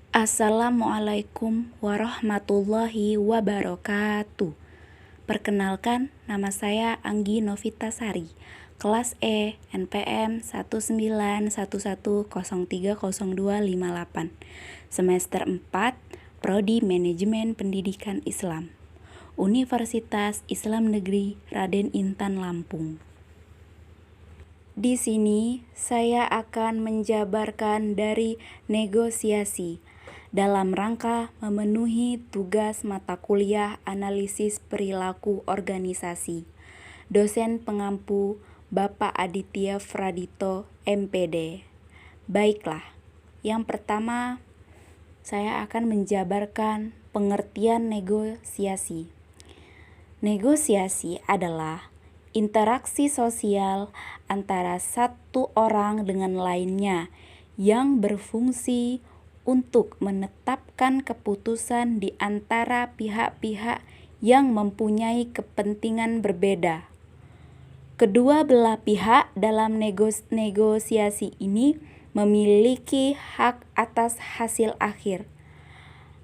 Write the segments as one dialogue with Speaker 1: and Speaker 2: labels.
Speaker 1: Assalamualaikum warahmatullahi wabarakatuh. Perkenalkan, nama saya Anggi Novitasari, kelas E, NPM 191103028, semester 4, Prodi Manajemen Pendidikan Islam, Universitas Islam Negeri Raden Intan Lampung. Di sini saya akan menjabarkan dari negosiasi dalam rangka memenuhi tugas mata kuliah analisis perilaku organisasi. Dosen pengampu Bapak Aditya Fradito, MPD. Baiklah, yang pertama saya akan menjabarkan pengertian negosiasi. Negosiasi adalah interaksi sosial antara satu orang dengan lainnya yang berfungsi untuk menetapkan keputusan di antara pihak-pihak yang mempunyai kepentingan berbeda. Kedua belah pihak dalam negosiasi ini memiliki hak atas hasil akhir.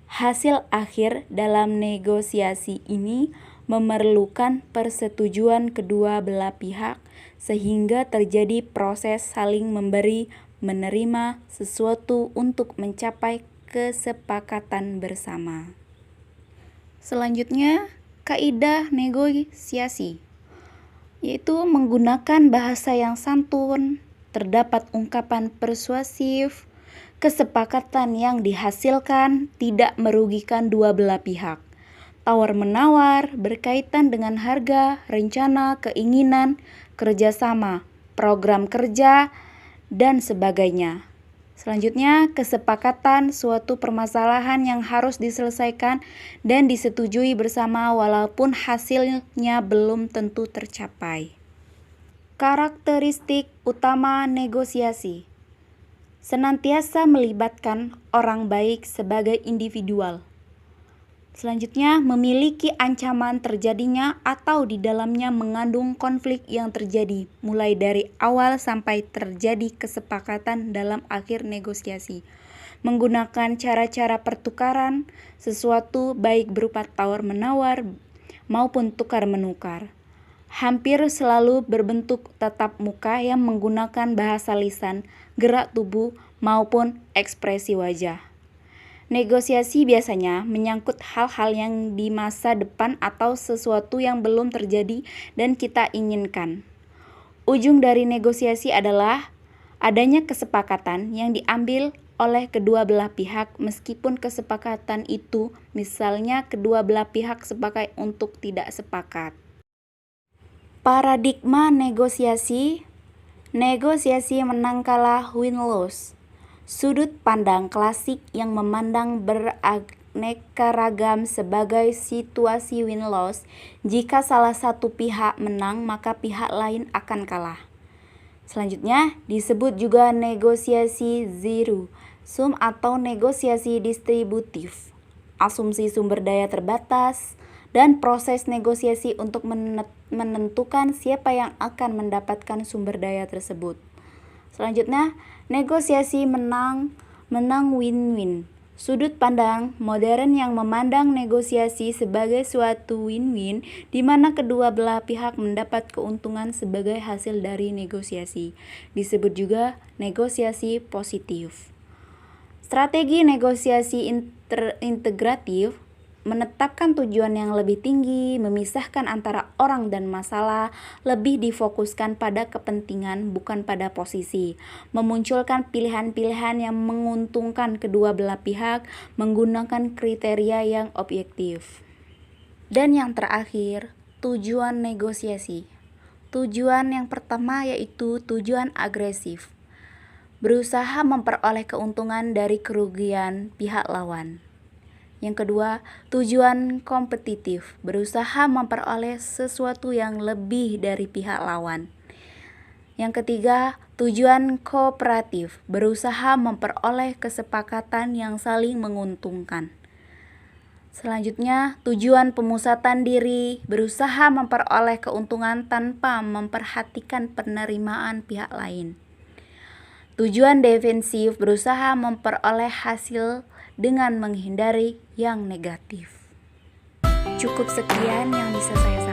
Speaker 1: Hasil akhir dalam negosiasi ini memerlukan persetujuan kedua belah pihak sehingga terjadi proses saling memberi menerima sesuatu untuk mencapai kesepakatan bersama. Selanjutnya, kaidah negosiasi, yaitu menggunakan bahasa yang santun, terdapat ungkapan persuasif, kesepakatan yang dihasilkan tidak merugikan dua belah pihak. Tawar-menawar berkaitan dengan harga, rencana, keinginan, kerjasama, program kerja, dan sebagainya. Selanjutnya, kesepakatan suatu permasalahan yang harus diselesaikan dan disetujui bersama walaupun hasilnya belum tentu tercapai. Karakteristik utama negosiasi: senantiasa melibatkan orang baik sebagai individual. Selanjutnya, memiliki ancaman terjadinya atau di dalamnya mengandung konflik yang terjadi mulai dari awal sampai terjadi kesepakatan dalam akhir negosiasi. Menggunakan cara-cara pertukaran sesuatu baik berupa tawar-menawar maupun tukar-menukar. Hampir selalu berbentuk tatap muka yang menggunakan bahasa lisan, gerak tubuh, maupun ekspresi wajah. Negosiasi biasanya menyangkut hal-hal yang di masa depan atau sesuatu yang belum terjadi dan kita inginkan. Ujung dari negosiasi adalah adanya kesepakatan yang diambil oleh kedua belah pihak meskipun kesepakatan itu misalnya kedua belah pihak sepakat untuk tidak sepakat. Paradigma negosiasi: negosiasi menang kalah win-lose. Sudut pandang klasik yang memandang beraneka ragam sebagai situasi win-loss. Jika salah satu pihak menang, maka pihak lain akan kalah. Selanjutnya, disebut juga negosiasi zero sum atau negosiasi distributif. Asumsi sumber daya terbatas dan proses negosiasi untuk menentukan siapa yang akan mendapatkan sumber daya tersebut. Selanjutnya, negosiasi menang win-win. Sudut pandang modern yang memandang negosiasi sebagai suatu win-win di mana kedua belah pihak mendapat keuntungan sebagai hasil dari negosiasi. Disebut juga negosiasi positif. Strategi negosiasi integratif menetapkan tujuan yang lebih tinggi, memisahkan antara orang dan masalah, lebih difokuskan pada kepentingan bukan pada posisi, memunculkan pilihan-pilihan yang menguntungkan kedua belah pihak, menggunakan kriteria yang objektif. Dan yang terakhir, tujuan negosiasi. Tujuan yang pertama yaitu tujuan agresif, berusaha memperoleh keuntungan dari kerugian pihak lawan. Yang kedua, tujuan kompetitif, berusaha memperoleh sesuatu yang lebih dari pihak lawan. Yang ketiga, tujuan kooperatif, berusaha memperoleh kesepakatan yang saling menguntungkan. Selanjutnya, tujuan pemusatan diri, berusaha memperoleh keuntungan tanpa memperhatikan penerimaan pihak lain. Tujuan defensif berusaha memperoleh hasil dengan menghindari yang negatif. Cukup sekian yang bisa saya